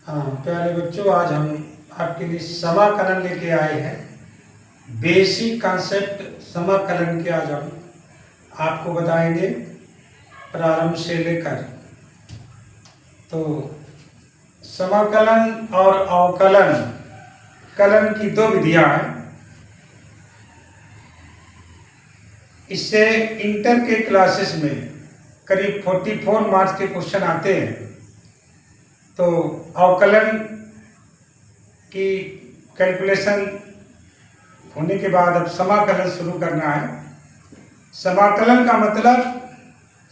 हाँ प्यारे बच्चों, आज हम आपके लिए समाकलन लेके आए हैं। बेसिक कॉन्सेप्ट समाकलन के आज हम आपको बताएंगे प्रारंभ से लेकर। तो समाकलन और अवकलन कलन की दो विधियां हैं। इससे इंटर के क्लासेस में करीब 44 मार्क्स के क्वेश्चन आते हैं। तो अवकलन की कैलकुलेशन होने के बाद अब समाकलन शुरू करना है। समाकलन का मतलब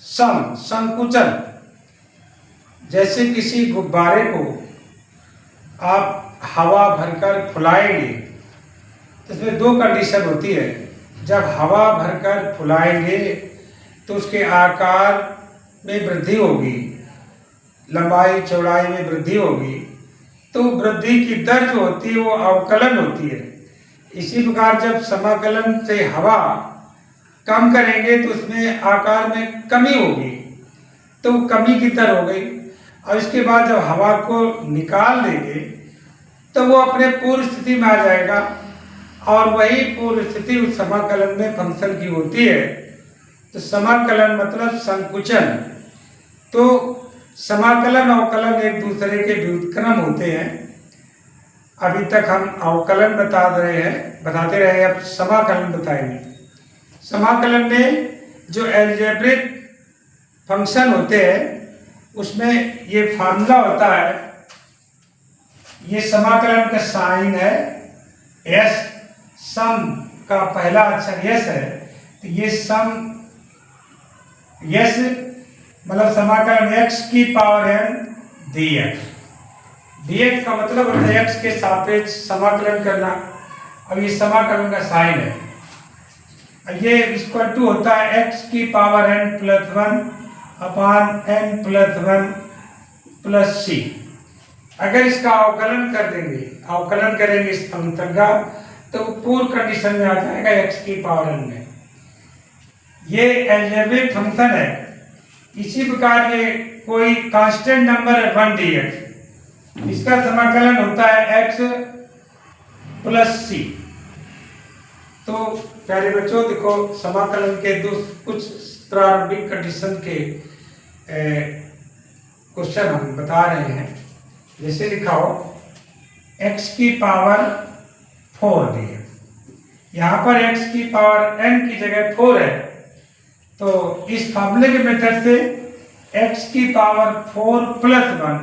संकुचन। जैसे किसी गुब्बारे को आप हवा भरकर फुलाएंगे तो इसमें दो कंडीशन होती है। जब हवा भरकर फुलाएंगे तो उसके आकार में वृद्धि होगी, लंबाई चौड़ाई में वृद्धि होगी, तो वृद्धि की दर जो होती है वो अवकलन होती है। इसी प्रकार जब समाकलन से हवा कम करेंगे तो उसमें आकार में कमी होगी, तो कमी की दर हो गई। और इसके बाद जब हवा को निकाल देंगे तो वो अपने पूर्व स्थिति में आ जाएगा, और वही पूर्व स्थिति उस समाकलन में फंक्शन की होती है। तो समाकलन मतलब संकुचन। तो समाकलन अवकलन एक दूसरे के व्युत्क्रम होते हैं। अभी तक हम अवकलन बताते रहे, अब समाकलन बताएंगे। समाकलन में जो अलजेब्रिक फंक्शन होते हैं उसमें ये फार्मूला होता है। ये समाकलन का साइन है एस, सम का पहला अक्षर यस है, तो ये सम यस मतलब समाकलन x की पावर n dx। dx का मतलब होता है x के सापेक्ष समाकलन करना, और ये समाकलन का साइन है। ये इक्वल टू होता है x की पावर n प्लस 1 अपान n प्लस 1 प्लस c। अगर इसका अवकलन करेंगे इस फंक्शन का, तो पूर्व कंडीशन में आ जाएगा x की पावर n में। ये अलजेब्रिक फंक्शन है। इसी प्रकार ये कोई कांस्टेंट नंबर है 1 dx, इसका समाकलन होता है x प्लस c। तो प्यारे बच्चों देखो, समाकलन के कुछ प्रारंभिक कंडीशन के क्वेश्चन हम बता रहे हैं। जैसे लिखा हो x की पावर 4 dx, यहाँ पर x की पावर n की जगह 4 है, तो इस फार्मूले के मेथड से x की पावर 4 प्लस 1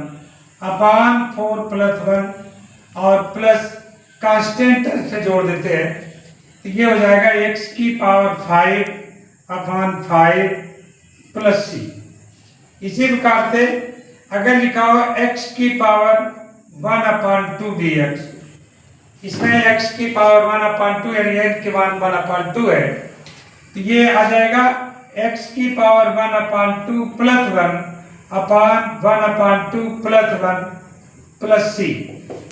अपान 4 प्लस 1 और प्लस कांस्टेंट से जोड़ देते हैं, तो ये हो जाएगा x की पावर 5 अपान 5 प्लस c। इसी प्रकार से अगर लिखा हो x की पावर 1 अपान 2 dx, इसमें x की पावर 1 अपान 2 यानी n के मान 1 अपान 2 है, तो ये आ जाएगा x की पावर 1 अपान 2 प्लस 1 अपान 1 अपान 2 प्लस 1 प्लस c।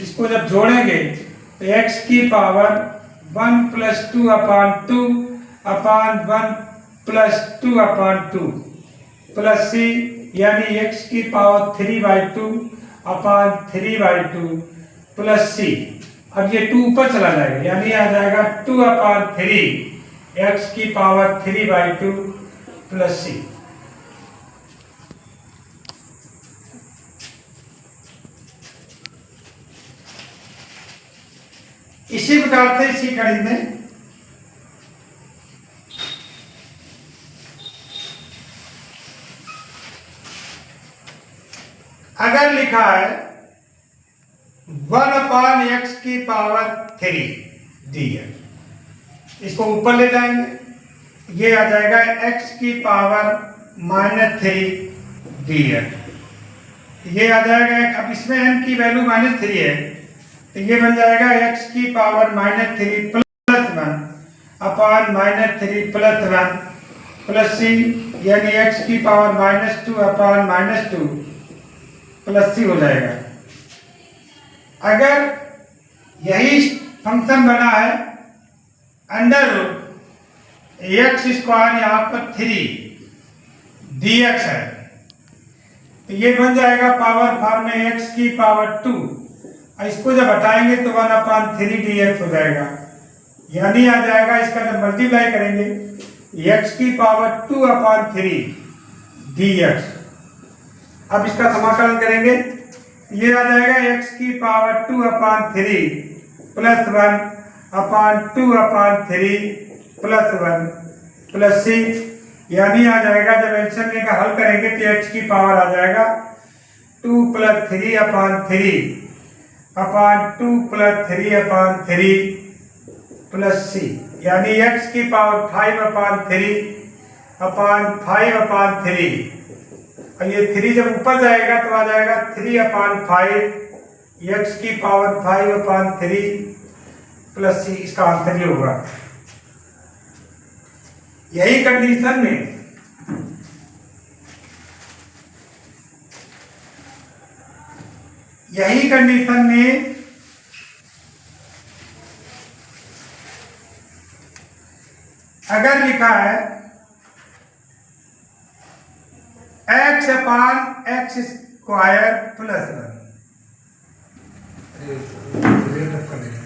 इसको जब जोड़ेंगे तो x की पावर 1 प्लस 2 अपान 2 अपान 1 प्लस 2 अपान 2 प्लस c, यानी x की पावर 3/2 अपान 3/2 प्लस c। अब ये 2 ऊपर चला जाएगा, यानी आ जाएगा 2 अपान 3 x की पावर 3/2 प्लस c। इसी प्रकार से इसी कड़ी में अगर लिखा है 1 अपान x की पावर 3 dx, इसको ऊपर ले जाएंगे, ये आ जाएगा x की पावर -3 dx। ये आ जाएगा, अब इसमें n की वैल्यू -3 है, तो ये बन जाएगा x की पावर -3 प्लस 1 अपान -3 प्लस 1 प्लस c, यानी x की पावर -2 अपान -2 प्लस c हो जाएगा। अगर यही फंक्शन बना है अंडर रूट x स्क्वायर यहाँ पर 3 dx है, तो ये बन जाएगा पावर फॉर्म में x की पावर 2, और इसको जब हटाएंगे तो 1/3 dx हो जाएगा, यानी आ जाएगा, इसका जब मल्टीप्लाई करेंगे x की पावर 2/3 dx। अब इसका समाकलन करेंगे, ये आ जाएगा x की power 2/3 plus 1/2/3 plus 1 plus c, यानी आ जाएगा, जब एलसीएम लेकर हल करेंगे तो x की पावर आ जाएगा 2 + 3/3 2 + 3/3 प्लस c, यानी x की पावर 5/3 और ये 3 जब ऊपर जाएगा तो आ जाएगा 3/5 x की पावर 5/3 प्लस c, इसका आंसर ये होगा। यही कंडीशन में अगर लिखा है x/x² प्लस 1,